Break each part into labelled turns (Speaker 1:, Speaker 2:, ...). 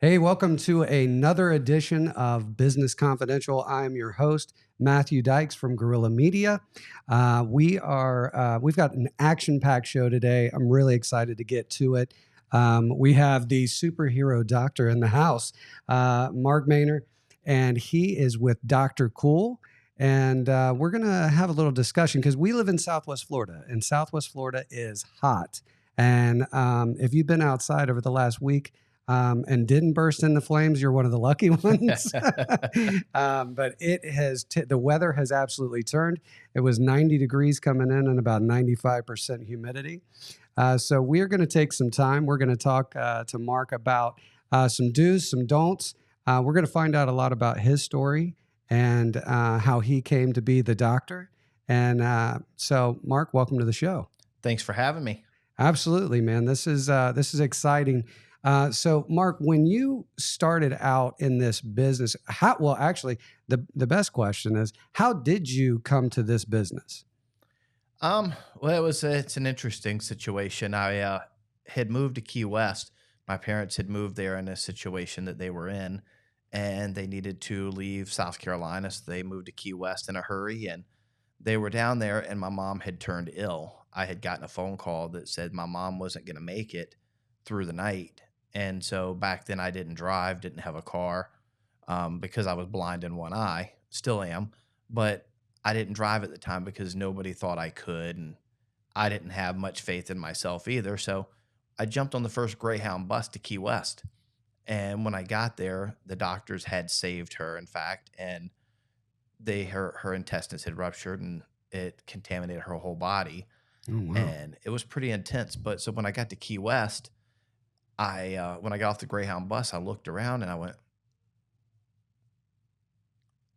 Speaker 1: Hey, welcome to another edition of Business Confidential. I'm your host, Matthew Dykes from Guerilla Media. We've got an action-packed show today. I'm really excited to get to it. We have the superhero doctor in the house, Mark Maynard, and he is with Dr. Kool. And we're going to have a little discussion because we live in Southwest Florida, and Southwest Florida is hot. And if you've been outside over the last week, and didn't burst into flames, you're one of the lucky ones. But the weather has absolutely turned. It was 90 degrees coming in and about 95% humidity. So we're going to take some time. We're going to talk to Mark about some do's, some don'ts. We're going to find out a lot about his story and how he came to be the doctor. And so, Mark, welcome to the show.
Speaker 2: Thanks for having me.
Speaker 1: Absolutely, man. This is exciting. So, Mark, when you started out in this business, the best question is, how did you come to this business?
Speaker 2: Well, it's an interesting situation. I had moved to Key West. My parents had moved there in a situation that they were in, and they needed to leave South Carolina, so they moved to Key West in a hurry, and they were down there, and my mom had turned ill. I had gotten a phone call that said my mom wasn't going to make it through the night. And so back then I didn't drive, didn't have a car, because I was blind in one eye, still am, but I didn't drive at the time because nobody thought I could, and I didn't have much faith in myself either. So I jumped on the first Greyhound bus to Key West. And when I got there, the doctors had saved her, in fact, and her intestines had ruptured and it contaminated her whole body.
Speaker 1: Oh, wow.
Speaker 2: And it was pretty intense. But so when I got to Key West, when I got off the Greyhound bus, I looked around and I went,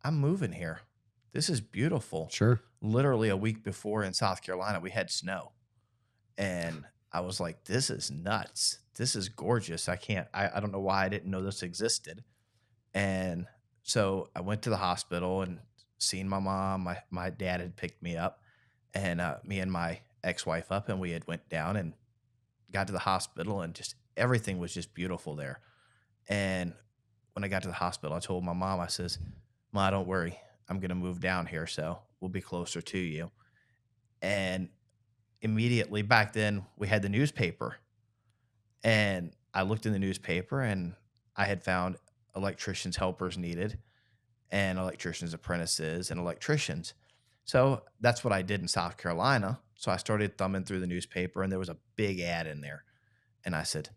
Speaker 2: I'm moving here. This is beautiful.
Speaker 1: Sure.
Speaker 2: Literally a week before in South Carolina, we had snow. And I was like, this is nuts. This is gorgeous. I don't know why I didn't know this existed. And so I went to the hospital and seen my mom. My dad had picked me up and me and my ex-wife up, and we had went down and got to the hospital, and just everything was just beautiful there. And when I got to the hospital, I told my mom, I says, Ma, don't worry. I'm going to move down here, so we'll be closer to you. And immediately back then we had the newspaper, and I looked in the newspaper and I had found electricians helpers needed and electricians apprentices and electricians. So that's what I did in South Carolina. So I started thumbing through the newspaper, and there was a big ad in there. And I said,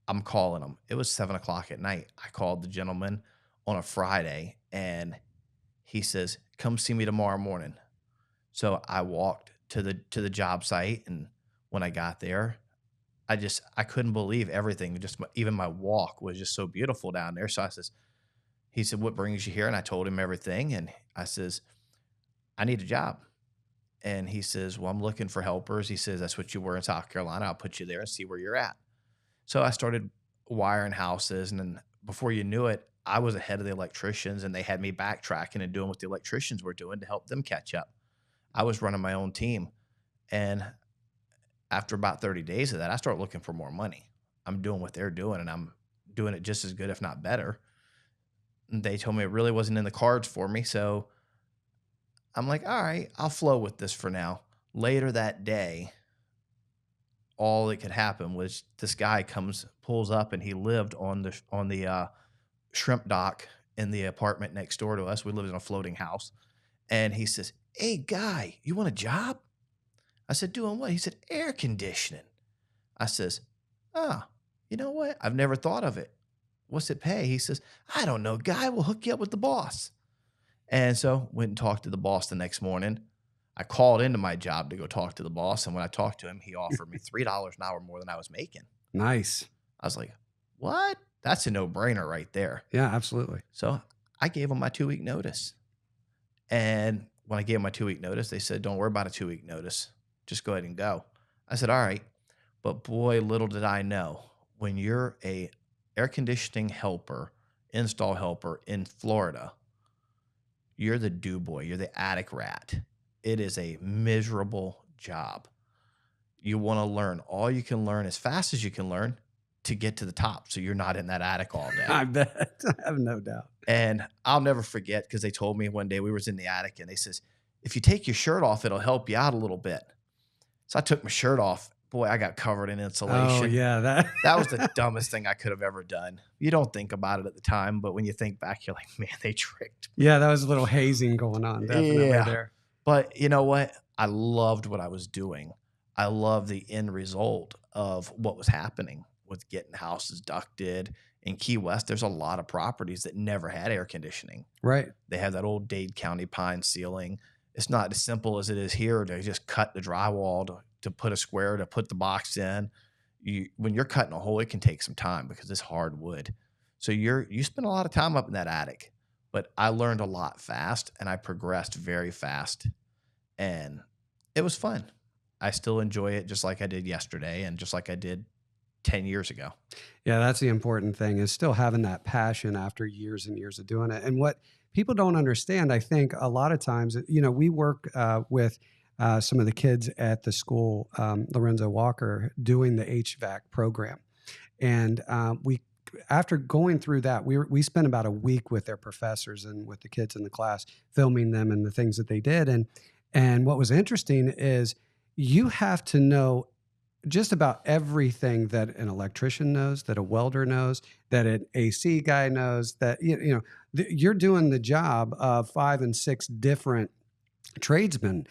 Speaker 2: I'm calling them. It was 7:00 at night. I called the gentleman on a Friday, and he says, come see me tomorrow morning. So I walked to the job site, and when I got there, I couldn't believe everything. Even my walk was just so beautiful down there. So he said, what brings you here? And I told him everything. And I says, I need a job. And he says, well, I'm looking for helpers. He says, that's what you were in South Carolina. I'll put you there and see where you're at. So I started wiring houses, and then before you knew it, I was ahead of the electricians, and they had me backtracking and doing what the electricians were doing to help them catch up. I was running my own team. And after about 30 days of that, I started looking for more money. I'm doing what they're doing, and I'm doing it just as good, if not better. And they told me it really wasn't in the cards for me. So I'm like, all right, I'll flow with this for now. Later that day, all that could happen was this guy pulls up, and he lived on the shrimp dock in the apartment next door to us. We lived in a floating house. And he says, hey, guy, you want a job? I said, doing what? He said, air conditioning. I says, you know what? I've never thought of it. What's it pay? He says, I don't know, guy. We'll hook you up with the boss. And so went and talked to the boss the next morning. I called into my job to go talk to the boss. And when I talked to him, he offered me $3 an hour more than I was making.
Speaker 1: Nice.
Speaker 2: I was like, what? That's a no-brainer right there.
Speaker 1: Yeah, absolutely.
Speaker 2: So I gave him my 2-week notice. And when I gave him my 2-week notice, they said, don't worry about a 2-week notice. Just go ahead and go. I said, all right. But boy, little did I know, when you're a air conditioning helper, install helper in Florida, you're the do boy. You're the attic rat. It is a miserable job. You want to learn all you can learn as fast as you can learn, to get to the top so you're not in that attic all day.
Speaker 1: I bet. I have no doubt.
Speaker 2: And I'll never forget, because they told me one day we was in the attic and they says, if you take your shirt off, it'll help you out a little bit. So I took my shirt off. Boy, I got covered in insulation.
Speaker 1: Oh, yeah.
Speaker 2: That was the dumbest thing I could have ever done. You don't think about it at the time, but when you think back, you're like, man, they tricked me.
Speaker 1: Yeah, that was a little hazing going on definitely there.
Speaker 2: But you know what? I loved what I was doing. I loved the end result of what was happening with getting houses ducted. In Key West, there's a lot of properties that never had air conditioning.
Speaker 1: Right.
Speaker 2: They have that old Dade County pine ceiling. It's not as simple as it is here to just cut the drywall to put a square, to put the box in. When you're cutting a hole, it can take some time because it's hard wood. So you spend a lot of time up in that attic. But I learned a lot fast, and I progressed very fast. And it was fun. I still enjoy it just like I did yesterday and just like I did 10 years ago.
Speaker 1: Yeah, that's the important thing, is still having that passion after years and years of doing it. And what people don't understand, I think a lot of times, we work with some of the kids at the school, Lorenzo Walker, doing the HVAC program. And after going through that, we spent about a week with their professors and with the kids in the class, filming them and the things that they did. And what was interesting is you have to know just about everything that an electrician knows, that a welder knows, that an AC guy knows, that you're doing the job of 5 and 6 different tradesmen.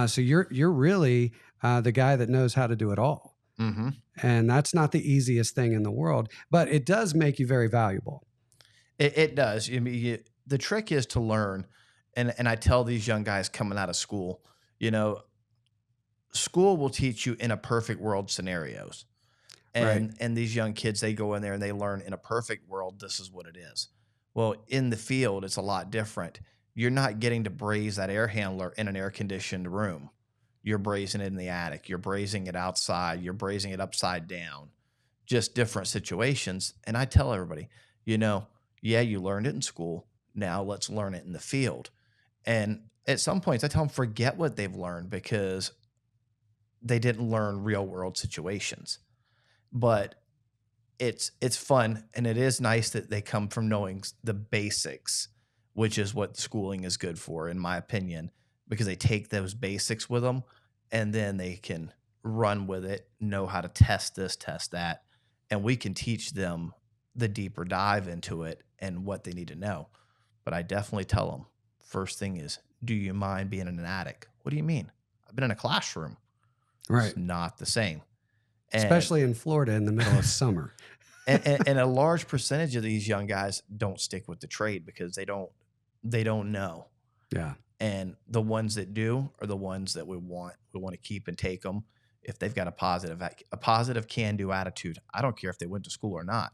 Speaker 1: So you're really the guy that knows how to do it all.
Speaker 2: Mm-hmm.
Speaker 1: And that's not the easiest thing in the world, but it does make you very valuable.
Speaker 2: It does. I mean, the trick is to learn. And I tell these young guys coming out of school, school will teach you in a perfect world scenarios. And these young kids, they go in there and they learn in a perfect world, this is what it is. Well, in the field, it's a lot different. You're not getting to braze that air handler in an air-conditioned room. You're brazing it in the attic. You're brazing it outside. You're brazing it upside down. Just different situations. And I tell everybody, yeah, you learned it in school. Now let's learn it in the field. And at some points, I tell them, forget what they've learned because they didn't learn real-world situations. But it's fun, and it is nice that they come from knowing the basics, which is what schooling is good for, in my opinion, because they take those basics with them, and then they can run with it, know how to test this, test that, and we can teach them the deeper dive into it and what they need to know. But I definitely tell them, first thing is, do you mind being in an attic? What do you mean? I've been in a classroom.
Speaker 1: Right.
Speaker 2: It's not the same.
Speaker 1: Especially in Florida in the middle of summer.
Speaker 2: and a large percentage of these young guys don't stick with the trade because they don't know.
Speaker 1: Yeah.
Speaker 2: And the ones that do are the ones that we want to keep and take them if they've got a positive can-do attitude. I don't care if they went to school or not.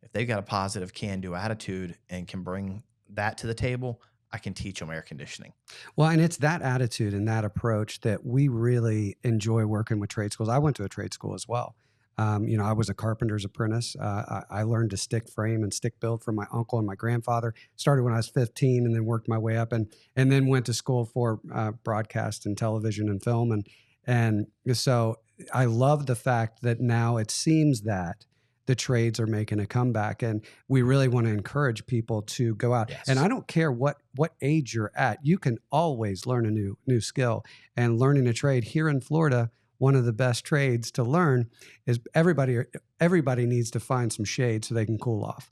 Speaker 2: If they've got a positive can-do attitude and can bring that to the table, I can teach them air conditioning.
Speaker 1: Well, and it's that attitude and that approach that we really enjoy working with trade schools. I went to a trade school as well. I was a carpenter's apprentice. I learned to stick frame and stick build from my uncle and my grandfather. Started when I was 15 and then worked my way up and then went to school for broadcast and television and film. And so I love the fact that now it seems that the trades are making a comeback, and we really want to encourage people to go out.
Speaker 2: Yes.
Speaker 1: And I don't care what age you're at, you can always learn a new skill. And learning a trade here in Florida, one of the best trades to learn is everybody needs to find some shade so they can cool off.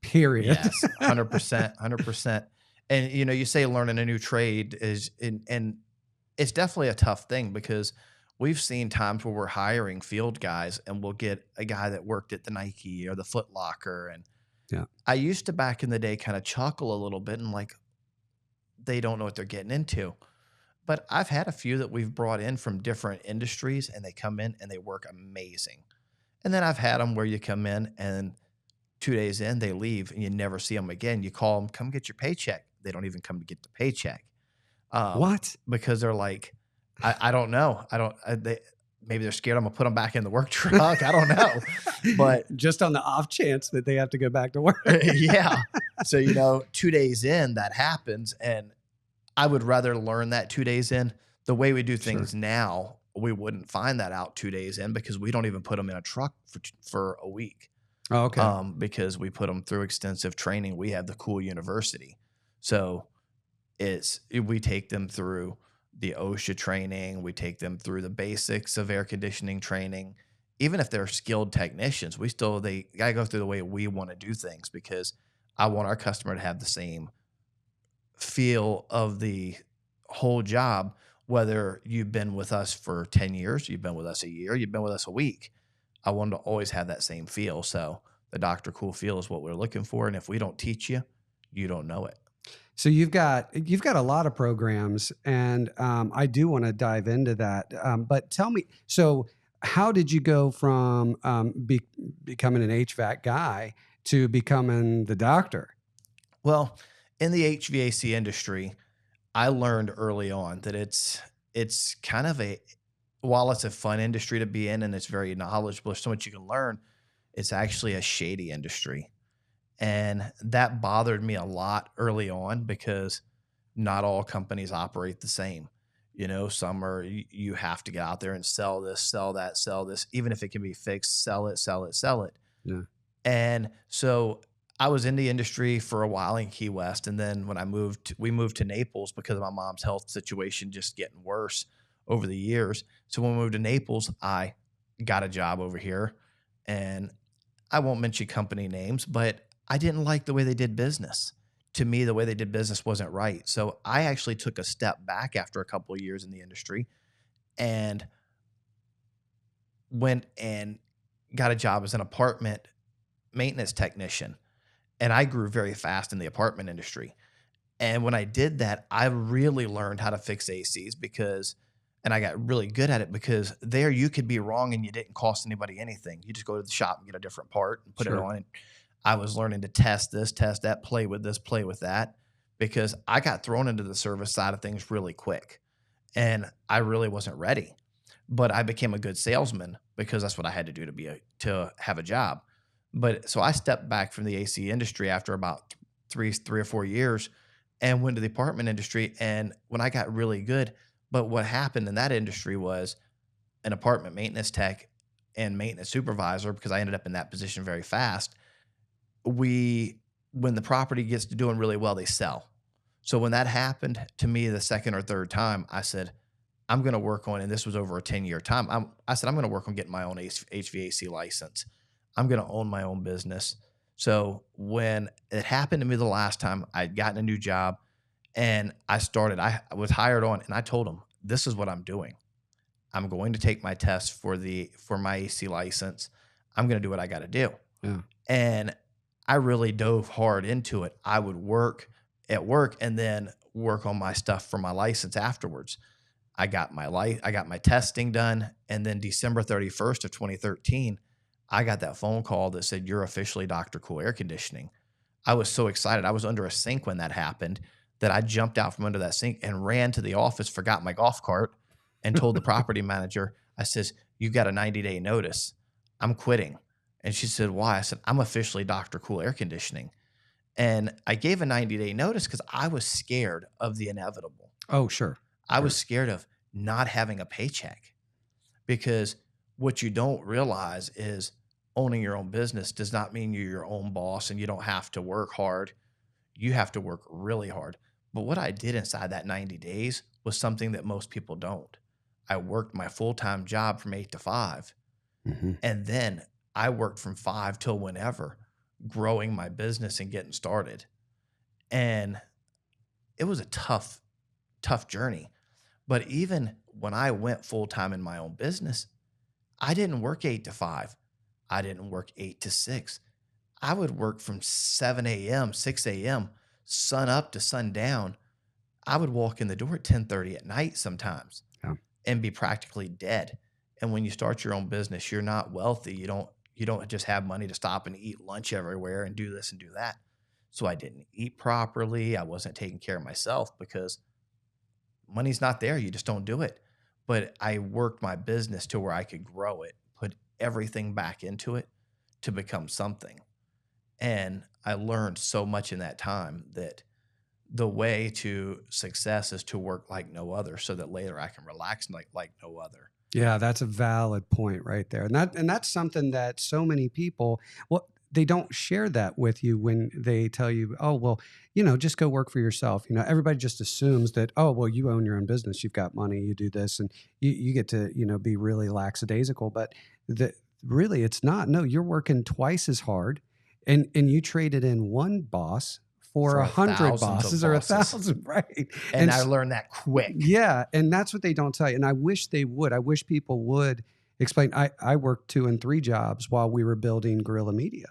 Speaker 1: Period.
Speaker 2: Yes, 100%. And you say learning a new trade and it's definitely a tough thing because we've seen times where we're hiring field guys and we'll get a guy that worked at the Nike or the Foot Locker. And
Speaker 1: yeah,
Speaker 2: I used to back in the day kind of chuckle a little bit and they don't know what they're getting into. But I've had a few that we've brought in from different industries and they come in and they work amazing. And then I've had them where you come in and 2 days in, they leave and you never see them again. You call them, come get your paycheck. They don't even come to get the paycheck.
Speaker 1: What?
Speaker 2: Because they're like, I don't know. Maybe they're scared I'm going to put them back in the work truck. I don't know. But
Speaker 1: just on the off chance that they have to go back to work.
Speaker 2: Yeah. So, 2 days in, that happens. And I would rather learn that 2 days in. The way we do things now, we wouldn't find that out 2 days in because we don't even put them in a truck for a week.
Speaker 1: Oh, okay.
Speaker 2: Because we put them through extensive training. We have the Kool University. So we take them through the OSHA training. We take them through the basics of air conditioning training. Even if they're skilled technicians, they got to go through the way we want to do things because I want our customer to have the same feel of the whole job, whether you've been with us for 10 years, you've been with us a year, you've been with us a week. I want to always have that same feel. So the Dr. Kool feel is what we're looking for. And if we don't teach you, you don't know it.
Speaker 1: So you've got a lot of programs, and I do want to dive into that. But tell me, so how did you go from becoming an HVAC guy to becoming the doctor?
Speaker 2: Well, in the HVAC industry, I learned early on that it's kind of while it's a fun industry to be in and it's very knowledgeable, there's so much you can learn, it's actually a shady industry. And that bothered me a lot early on because not all companies operate the same. Some are you have to get out there and sell this, sell that, sell this, even if it can be fixed, sell it, sell it, sell it.
Speaker 1: Yeah.
Speaker 2: And so I was in the industry for a while in Key West. And then when we moved to Naples because of my mom's health situation just getting worse over the years. So when we moved to Naples, I got a job over here. And I won't mention company names, but I didn't like the way they did business. To me, the way they did business wasn't right. So I actually took a step back after a couple of years in the industry and went and got a job as an apartment maintenance technician. And I grew very fast in the apartment industry. And when I did that, I really learned how to fix ACs and I got really good at it because there you could be wrong and you didn't cost anybody anything. You just go to the shop and get a different part and put it on. And I was learning to test this, test that, play with this, play with that, because I got thrown into the service side of things really quick and I really wasn't ready. But I became a good salesman because that's what I had to do to have a job. But so I stepped back from the AC industry after about three or 4 years and went to the apartment industry. And when I got really good, but what happened in that industry was an apartment maintenance tech and maintenance supervisor, because I ended up in that position very fast. When the property gets to doing really well, they sell. So when that happened to me the second or third time, I said, I'm going to work on, and this was over a 10-year time. I said, I'm going to work on getting my own HVAC license. I'm going to own my own business. So when it happened to me the last time, I'd gotten a new job and I was hired on and I told them, this is what I'm doing. I'm going to take my test for my AC license. I'm going to do what I got to do.
Speaker 1: Yeah.
Speaker 2: And I really dove hard into it. I would work at work and then work on my stuff for my license afterwards. I got my testing done. And then December 31st of 2013, I got that phone call that said, you're officially Dr. Kool Air Conditioning. I was so excited. I was under a sink when that happened that I jumped out from under that sink and ran to the office, forgot my golf cart, and told the property manager, I says, you got a 90-day notice. I'm quitting. And she said, why? I said, I'm officially Dr. Kool Air Conditioning. And I gave a 90-day notice because I was scared of the inevitable.
Speaker 1: Oh, sure.
Speaker 2: I was scared of not having a paycheck because what you don't realize is owning your own business does not mean you're your own boss and you don't have to work hard. You have to work really hard. But what I did inside that 90 days was something that most people don't. I worked my full-time job from 8 to 5.
Speaker 1: Mm-hmm.
Speaker 2: And then I worked from 5 till whenever, growing my business and getting started. And it was a tough journey. But even when I went full-time in my own business, I didn't work 8 to 5. I didn't work 8 to 6. I would work from 7 a.m., 6 a.m., sun up to sundown. I would walk in the door at 10:30 at night sometimes and be practically dead. And when you start your own business, you're not wealthy. You don't just have money to stop and eat lunch everywhere and do this and do that. So I didn't eat properly. I wasn't taking care of myself because money's not there. You just don't do it. But I worked my business to where I could grow it, put everything back into it to become something. And I learned so much in that time that the way to success is to work like no other so that later I can relax like no other.
Speaker 1: Yeah, that's a valid point right there. And that's something that so many people, well, they don't share that with you when they tell you, "Oh, well, just go work for yourself." Everybody just assumes that, "Oh, well, you own your own business, you've got money, you do this and you get to, be really lackadaisical." But the really it's not. No, you're working twice as hard and you traded in one boss for
Speaker 2: for
Speaker 1: 100
Speaker 2: thousands of
Speaker 1: bosses or
Speaker 2: bosses.
Speaker 1: 1,000, right?
Speaker 2: And
Speaker 1: And
Speaker 2: I learned that quick.
Speaker 1: yeah, and that's what they don't tell you, and I wish they would. I wish people would explain. I worked 2 and 3 jobs while we were building Guerilla Media.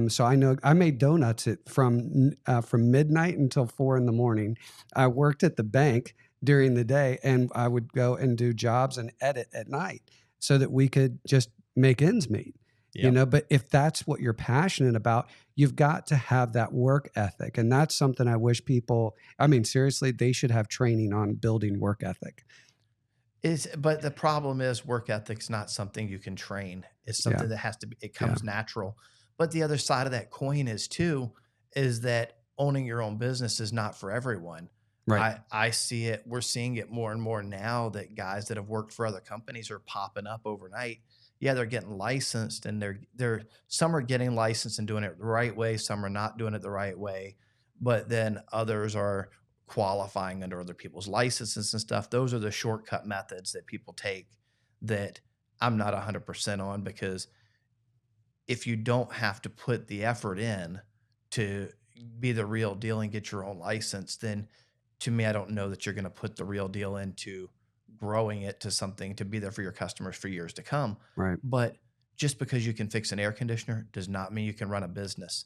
Speaker 1: So I know I made donuts from midnight until 4 in the morning. I worked at the bank during the day, and I would go and do jobs and edit at night so that we could just make ends meet.
Speaker 2: Yep.
Speaker 1: But if that's what you're passionate about, you've got to have that work ethic, and that's something I wish people, I mean, seriously, they should have training on building work ethic.
Speaker 2: But the problem is work ethic's not something you can train. It's
Speaker 1: Yeah,
Speaker 2: something that has to be, it
Speaker 1: yeah,
Speaker 2: comes natural. But the other side of that coin is too, is that owning your own business is not for everyone.
Speaker 1: right,
Speaker 2: I see it, we're seeing it more and more now that guys that have worked for other companies are popping up overnight. Yeah, they're getting licensed and they're some are getting licensed and doing it the right way, some are not doing it the right way, but then others are qualifying under other people's licenses and stuff. Those are the shortcut methods that people take that I'm not 100% on, because if you don't have to put the effort in to be the real deal and get your own license, then to me, I don't know that you're going to put the real deal into growing it to something to be there for your customers for years to come.
Speaker 1: right.
Speaker 2: But just because you can fix an air conditioner does not mean you can run a business.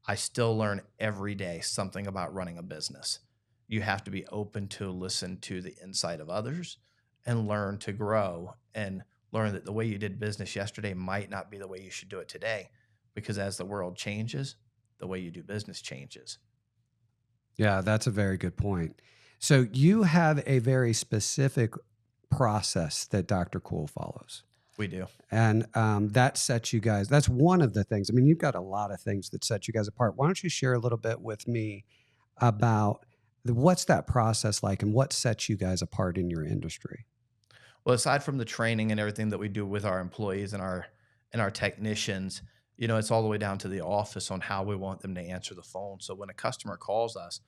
Speaker 2: I still learn every day something about running a business. You have to be open to listen to the insight of others and learn to grow and learn that the way you did business yesterday might not be the way you should do it today, because as the world changes, the way you do business changes.
Speaker 1: Yeah, that's a very good point. So you have a very specific process that Dr. Cool follows.
Speaker 2: We do.
Speaker 1: And that sets you guys, that's one of the things. I mean, you've got a lot of things that set you guys apart. Why don't you share a little bit with me about what's that process like and what sets you guys apart in your industry?
Speaker 2: Well, aside from the training and everything that we do with our employees and our technicians, it's all the way down to the office on how we want them to answer the phone. So when a customer calls us,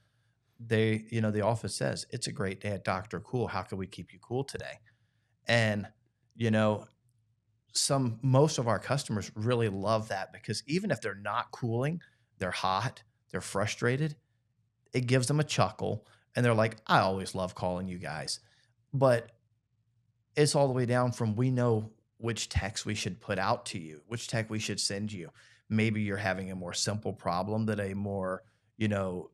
Speaker 2: the office says, "It's a great day at Dr. Cool. How can we keep you cool today?" And, you know, most of our customers really love that, because even if they're not cooling, they're hot, they're frustrated, it gives them a chuckle and they're like, "I always love calling you guys." But it's all the way down from, we know which text we should put out to you, which tech we should send you. Maybe you're having a more simple problem that a more, you know,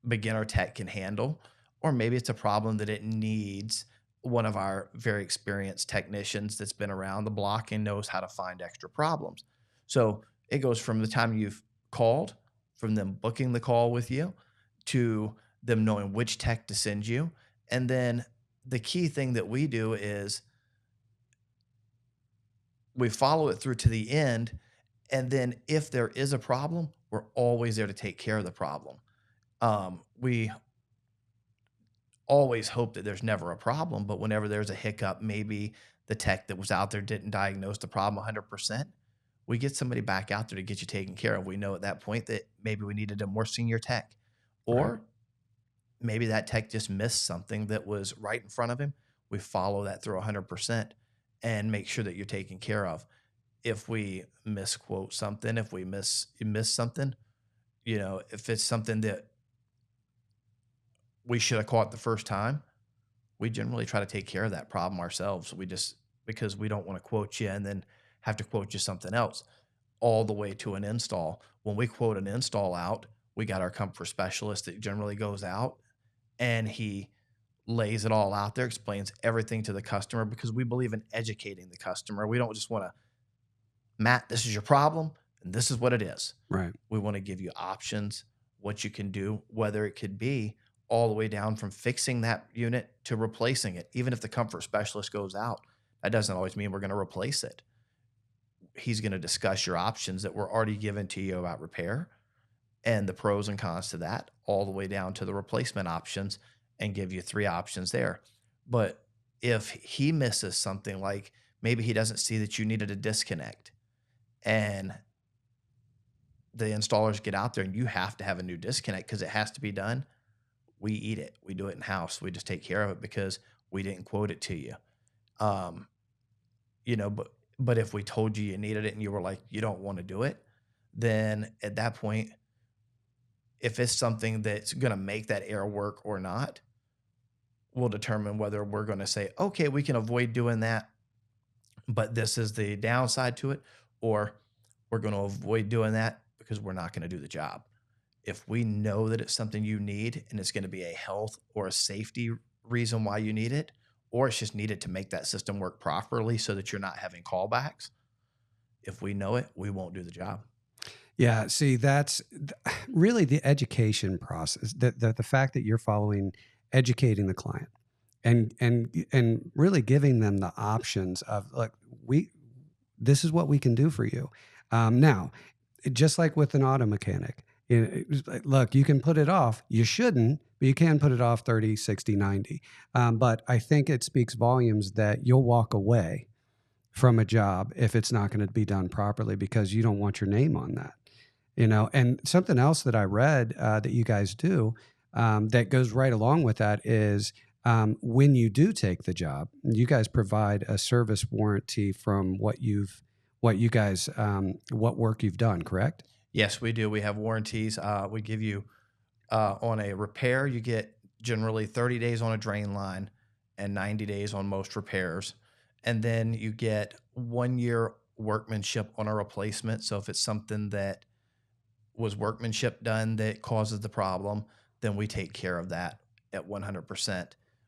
Speaker 2: beginner tech can handle, or maybe it's a problem that it needs one of our very experienced technicians that's been around the block and knows how to find extra problems. So it goes from the time you've called, from them booking the call with you, to them knowing which tech to send you. And then the key thing that we do is we follow it through to the end. And then if there is a problem, we're always there to take care of the problem. We always hope that there's never a problem, but whenever there's a hiccup, maybe the tech that was out there didn't diagnose the problem 100%, we get somebody back out there to get you taken care of. We know at that point that maybe we needed a more senior tech,
Speaker 1: Right.
Speaker 2: or maybe that tech just missed something that was right in front of him. We follow that through 100% and make sure that you're taken care of. If we misquote something, if we miss something, if it's something that we should have caught the first time, we generally try to take care of that problem ourselves. We just, because we don't want to quote you and then have to quote you something else all the way to an install. When we quote an install out, we got our comfort specialist that generally goes out and he lays it all out there, explains everything to the customer, because we believe in educating the customer. We don't just want to, "Matt, this is your problem and this is what it is."
Speaker 1: Right.
Speaker 2: We want to give you options, what you can do, whether it could be all the way down from fixing that unit to replacing it. Even if the comfort specialist goes out, that doesn't always mean we're going to replace it. He's going to discuss your options that were already given to you about repair and the pros and cons to that, all the way down to the replacement options, and give you 3 options there. But if he misses something, like maybe he doesn't see that you needed a disconnect, and the installers get out there and you have to have a new disconnect because it has to be done, we eat it. We do it in house. We just take care of it because we didn't quote it to you. Um, but if we told you you needed it and you were like, you don't want to do it, then at that point, if it's something that's going to make that air work or not, we'll determine whether we're going to say, okay, we can avoid doing that, but this is the downside to it, or we're going to avoid doing that because we're not going to do the job. If we know that it's something you need and it's going to be a health or a safety reason why you need it, or it's just needed to make that system work properly so that you're not having callbacks, if we know it, we won't do the job.
Speaker 1: Yeah, see, that's really the education process. The fact that you're following, educating the client, and really giving them the options of like this is what we can do for you. Now, just like with an auto mechanic, it's like, look, you can put it off. You shouldn't, but you can put it off 30, 60, 90. But I think it speaks volumes that you'll walk away from a job if it's not going to be done properly because you don't want your name on that. And something else that I read that you guys do that goes right along with that is when you do take the job, you guys provide a service warranty from what work you've done, correct?
Speaker 2: Yes, we do. We have warranties. We give you on a repair, you get generally 30 days on a drain line and 90 days on most repairs. And then you get 1 year workmanship on a replacement. So if it's something that was workmanship done that causes the problem, then we take care of that at 100%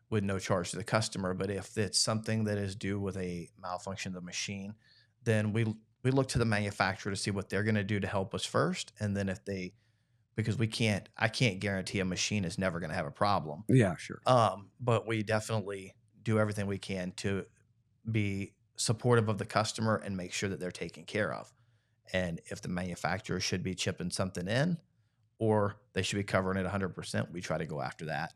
Speaker 2: with no charge to the customer. But if it's something that is due with a malfunction of the machine, then we look to the manufacturer to see what they're going to do to help us first. And then because I can't guarantee a machine is never going to have a problem.
Speaker 1: Yeah, sure.
Speaker 2: But we definitely do everything we can to be supportive of the customer and make sure that they're taken care of. And if the manufacturer should be chipping something in or they should be covering it 100%, we try to go after that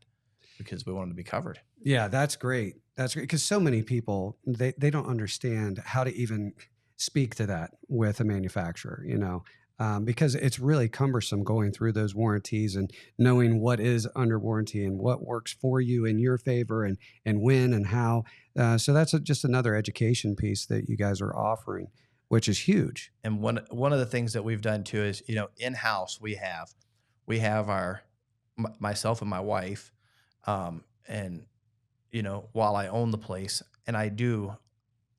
Speaker 2: because we want them to be covered.
Speaker 1: Yeah, that's great. That's great because so many people they don't understand how to even speak to that with a manufacturer. Because it's really cumbersome going through those warranties and knowing what is under warranty and what works for you in your favor and when and how. So that's just another education piece that you guys are offering, which is huge.
Speaker 2: And one of the things that we've done too is, in house we have myself and my wife, and while I own the place and I do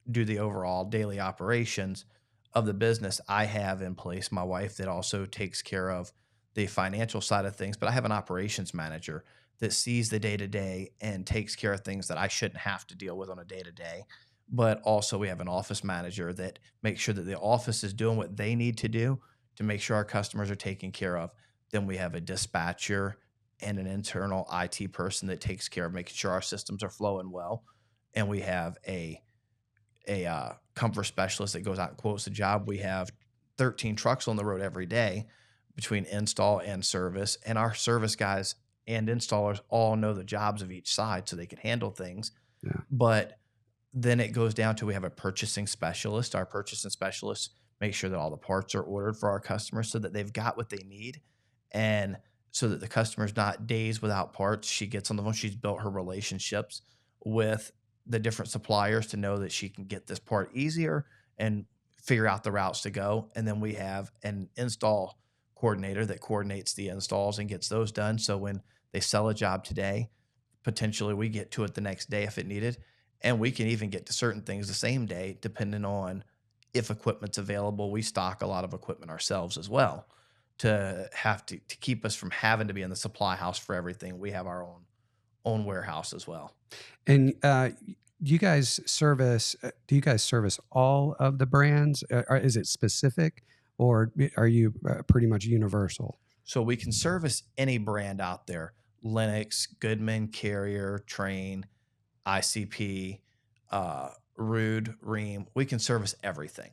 Speaker 2: the overall daily operations of the business, I have in place my wife that also takes care of the financial side of things, but I have an operations manager that sees the day to day and takes care of things that I shouldn't have to deal with on a day to day. But also we have an office manager that makes sure that the office is doing what they need to do to make sure our customers are taken care of. Then we have a dispatcher and an internal IT person that takes care of making sure our systems are flowing well. And we have a comfort specialist that goes out and quotes the job. We have 13 trucks on the road every day between install and service, and our service guys and installers all know the jobs of each side so they can handle things.
Speaker 1: Yeah.
Speaker 2: But then it goes down to we have a purchasing specialist. Our purchasing specialist makes sure that all the parts are ordered for our customers so that they've got what they need, and so that the customer's not days without parts. She gets on the phone. She's built her relationships with the different suppliers to know that she can get this part easier and figure out the routes to go. And then we have an install coordinator that coordinates the installs and gets those done. So when they sell a job today, potentially we get to it the next day if it needed. And we can even get to certain things the same day, depending on if equipment's available. We stock a lot of equipment ourselves as well to keep us from having to be in the supply house for everything. We have our own warehouse as well.
Speaker 1: And do you guys service all of the brands? Is it specific or are you pretty much universal?
Speaker 2: So we can service any brand out there: Lennox, Goodman, Carrier, Train, ICP, Rude, Ream. We can service everything.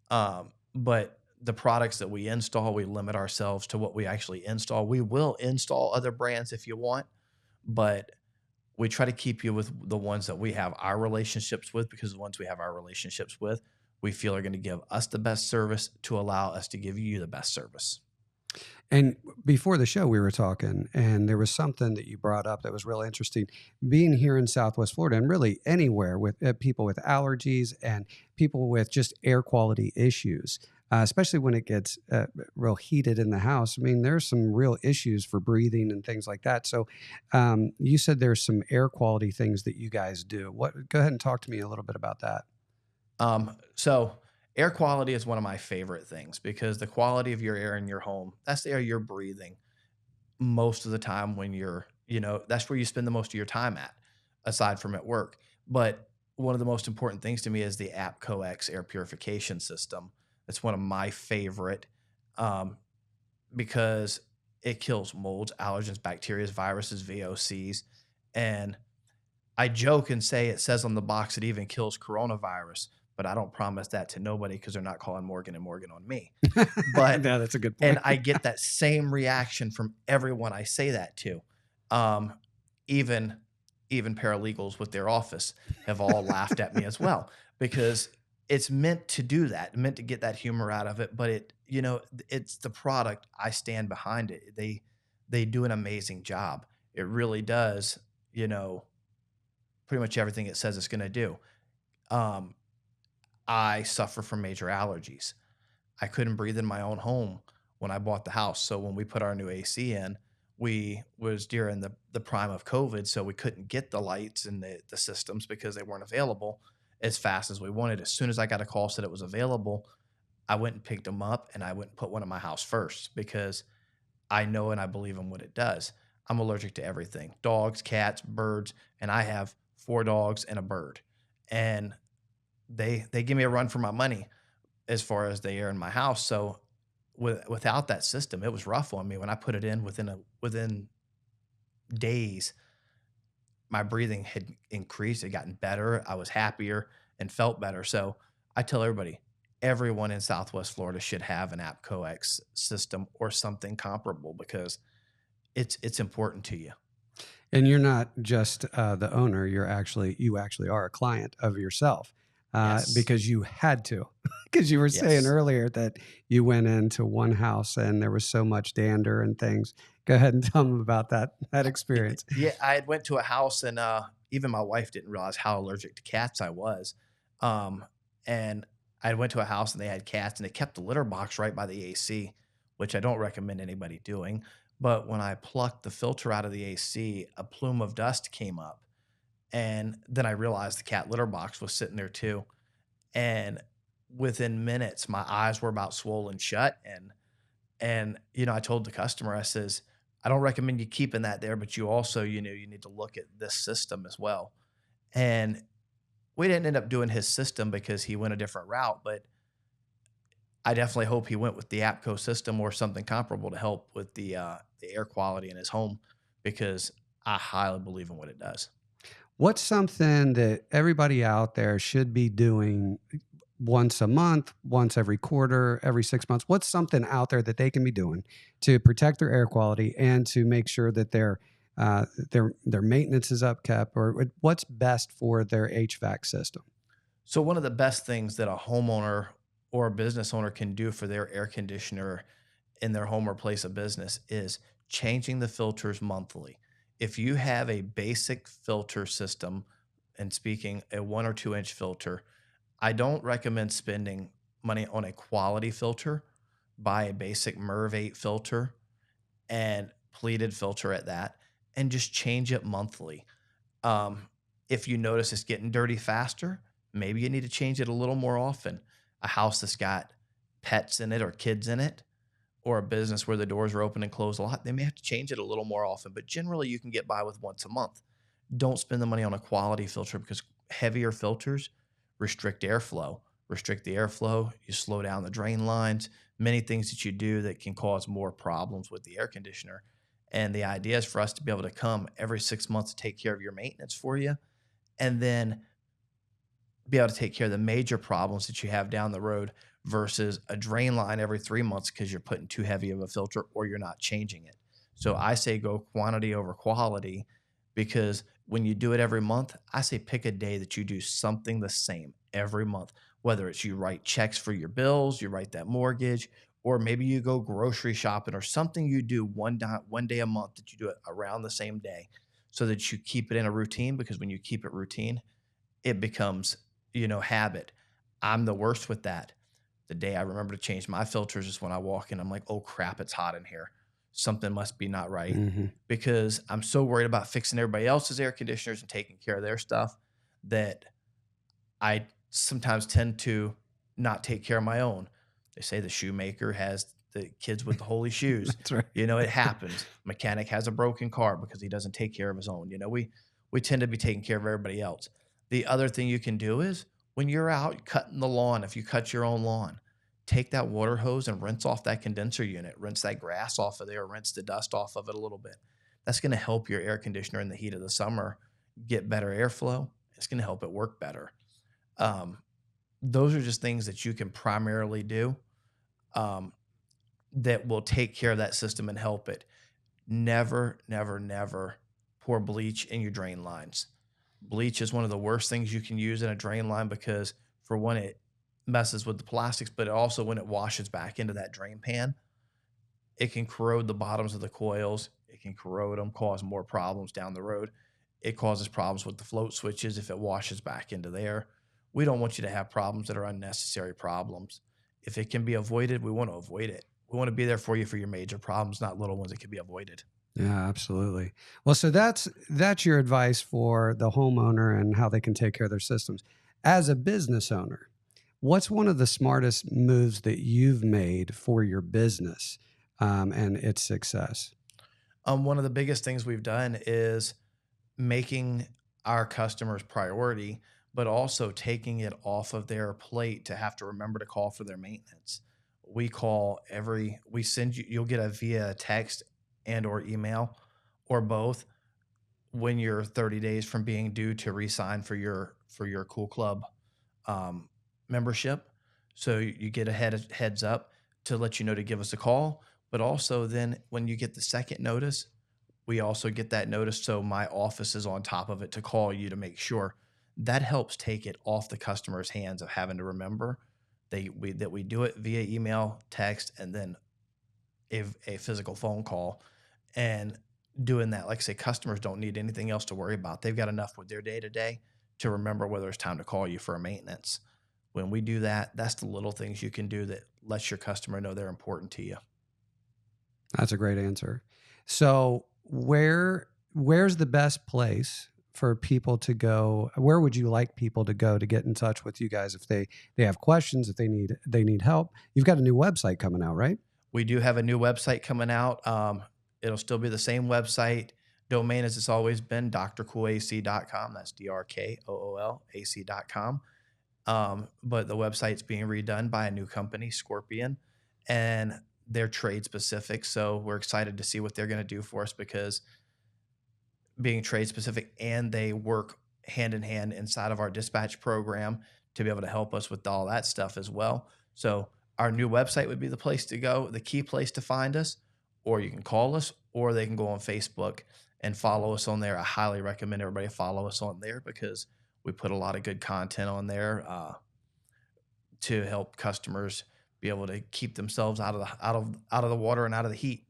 Speaker 2: But the products that we install, we limit ourselves to what we actually install. We will install other brands if you want, but We try to keep you with the ones that we have our relationships with, because the ones we have our relationships with, we feel are going to give us the best service to allow us to give you the best service.
Speaker 1: And before the show, we were talking, and there was something that you brought up that was really interesting. Being here in Southwest Florida, and really anywhere with people with allergies and people with just air quality issues, especially when it gets real heated in the house. I mean, there's some real issues for breathing and things like that. So, you said there's some air quality things that you guys do. What? Go ahead and talk to me a little bit about that.
Speaker 2: So air quality is one of my favorite things, because the quality of your air in your home, that's the air you're breathing most of the time when you're, that's where you spend the most of your time at, aside from at work. But one of the most important things to me is the AppCoX air purification system. It's one of my favorite, um, because it kills molds, allergens, bacteria, viruses, VOCs. And I joke and say it says on the box it even kills coronavirus, but I don't promise that to nobody, because they're not calling Morgan and Morgan on me.
Speaker 1: Yeah,
Speaker 2: But
Speaker 1: that's a good
Speaker 2: and
Speaker 1: point.
Speaker 2: I get that same reaction from everyone I say that to. Um, even paralegals with their office have all laughed at me as well, because it's meant to do that, meant to get that humor out of it. But it's the product. I stand behind it. They do an amazing job. It really does. Pretty much everything it says it's going to do. Um, I suffer from major allergies. I couldn't breathe in my own home when I bought the house. So when we put our new AC in, we was during the prime of COVID, so we couldn't get the lights and the systems because they weren't available as fast as we wanted. As soon as I got a call said it was available, I went and picked them up, and I went and put one in my house first, because I know and I believe in what it does. I'm allergic to everything: dogs, cats, birds, and I have 4 dogs and a bird. And they give me a run for my money as far as the air in my house. So without that system, it was rough on me. When I put it in, within days, my breathing had increased, it gotten better. I was happier and felt better. So I tell everybody, everyone in Southwest Florida should have an AppCoX system or something comparable, because it's important to you.
Speaker 1: And you're not just the owner; you actually are a client of yourself
Speaker 2: Yes.
Speaker 1: because you had to. Because you were saying
Speaker 2: Yes.
Speaker 1: earlier that you went into one house and there was so much dander and things. Go ahead and tell them about that experience.
Speaker 2: Yeah, I had went to a house, and even my wife didn't realize how allergic to cats I was. Um, and I went to a house and they had cats, and they kept the litter box right by the AC, which I don't recommend anybody doing. But when I plucked the filter out of the AC, a plume of dust came up, and then I realized the cat litter box was sitting there too. And within minutes, my eyes were about swollen shut, and I told the customer, I says, I don't recommend you keeping that there, but you also, you need to look at this system as well. And we didn't end up doing his system because he went a different route, but I definitely hope he went with the APCO system or something comparable to help with the air quality in his home, because I highly believe in what it does.
Speaker 1: What's something that everybody out there should be doing once a month, once every quarter, every 6 months? What's something out there that they can be doing to protect their air quality and to make sure that their maintenance is upkept, or what's best for their HVAC system?
Speaker 2: So one of the best things that a homeowner or a business owner can do for their air conditioner in their home or place of business is changing the filters monthly. If you have a basic filter system, and speaking a 1 or 2 inch filter, I don't recommend spending money on a quality filter. Buy a basic MERV 8 filter and pleated filter at that, and just change it monthly. Um, if you notice it's getting dirty faster, maybe you need to change it a little more often. A house that's got pets in it or kids in it, or a business where the doors are open and closed a lot, they may have to change it a little more often. But generally, you can get by with once a month. Don't spend the money on a quality filter, because heavier filters restrict airflow. Restrict the airflow, you slow down the drain lines, many things that you do that can cause more problems with the air conditioner. And the idea is for us to be able to come every 6 months to take care of your maintenance for you, and then be able to take care of the major problems that you have down the road, versus a drain line every 3 months because you're putting too heavy of a filter or you're not changing it. So I say go quantity over quality, because When you do it every month, I say pick a day that you do something the same every month, whether it's you write checks for your bills, you write that mortgage, or maybe you go grocery shopping or something you do one day a month that you do it around the same day so that you keep it in a routine because when you keep it routine, it becomes, habit. I'm the worst with that. The day I remember to change my filters is when I walk in, I'm like, oh crap, it's hot in here. Something must be not right
Speaker 1: Hmm.
Speaker 2: because I'm so worried about fixing everybody else's air conditioners and taking care of their stuff that I sometimes tend to not take care of my own. They say the shoemaker has the kids with the holy shoes.
Speaker 1: That's right.
Speaker 2: It happens. Mechanic has a broken car because he doesn't take care of his own. We tend to be taking care of everybody else. The other thing you can do is when you're out cutting the lawn, if you cut your own lawn, take that water hose and rinse off that condenser unit, rinse that grass off of there, rinse the dust off of it a little bit. That's going to help your air conditioner in the heat of the summer get better airflow. It's going to help it work better. Um, those are just things that you can primarily do um, that will take care of that system and help it. Never, never, never pour bleach in your drain lines. Bleach is one of the worst things you can use in a drain line because, for one, it messes with the plastics, but it also, when it washes back into that drain pan, it can corrode the bottoms of the coils. It can corrode them, cause more problems down the road. It causes problems with the float switches if it washes back into there. We don't want you to have problems that are unnecessary problems. If it can be avoided, we want to avoid it. We want to be there for you for your major problems, not little ones that can be avoided.
Speaker 1: Yeah, absolutely. Well, so that's your advice for the homeowner and how they can take care of their systems. As a business owner, what's one of the smartest moves that you've made for your business and its success?
Speaker 2: One of the biggest things we've done is making our customers priority, but also taking it off of their plate to have to remember to call for their maintenance. We send you, you'll get a via text and or email or both when you're 30 days from being due to re-sign for your Kool Club um, membership. So you get a heads up to let you know to give us a call. But also then when you get the second notice, we also get that notice. So my office is on top of it to call you to make sure that helps take it off the customer's hands of having to remember that we do it via email, text, and then a physical phone call. And doing that, like I say, customers don't need anything else to worry about. They've got enough with their day to day to remember whether it's time to call you for a maintenance. When we do that, that's the little things you can do that lets your customer know they're important to you.
Speaker 1: That's a great answer. So, where's the best place for people to go? Where would you like people to go to get in touch with you guys if they have questions, if they need help? You've got a new website coming out, right?
Speaker 2: We do have a new website coming out. It'll still be the same website domain as it's always been, drkoolac.com. That's drkoolac.com. But the website's being redone by a new company, Scorpion, and they're trade specific. So we're excited to see what they're going to do for us because being trade specific and they work hand in hand inside of our dispatch program to be able to help us with all that stuff as well. So our new website would be the place to go, the key place to find us, or you can call us, or they can go on Facebook and follow us on there. I highly recommend everybody follow us on there because we put a lot of good content on there to help customers be able to keep themselves out of the water and out of the heat.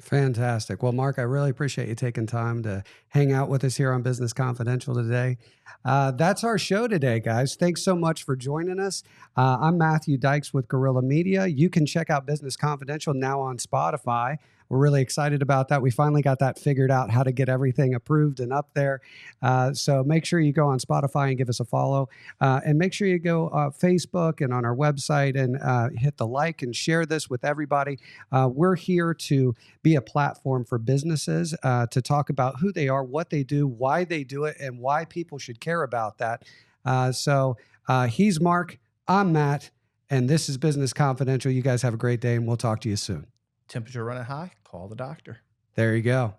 Speaker 1: Fantastic. Well, Mark, I really appreciate you taking time to hang out with us here on Business Confidential today. That's our show today, guys. Thanks so much for joining us. I'm Matthew Dykes with Guerilla Media. You can check out Business Confidential now on Spotify. We're really excited about that. We finally got that figured out, how to get everything approved and up there. So make sure you go on Spotify and give us a follow. And make sure you go Facebook and on our website and hit the like and share this with everybody. We're here to be a platform for businesses to talk about who they are, what they do, why they do it, and why people should care about that. So he's Mark, I'm Matt, and this is Business Confidential. You guys have a great day, and we'll talk to you soon.
Speaker 2: Temperature running high, call the doctor.
Speaker 1: There you go.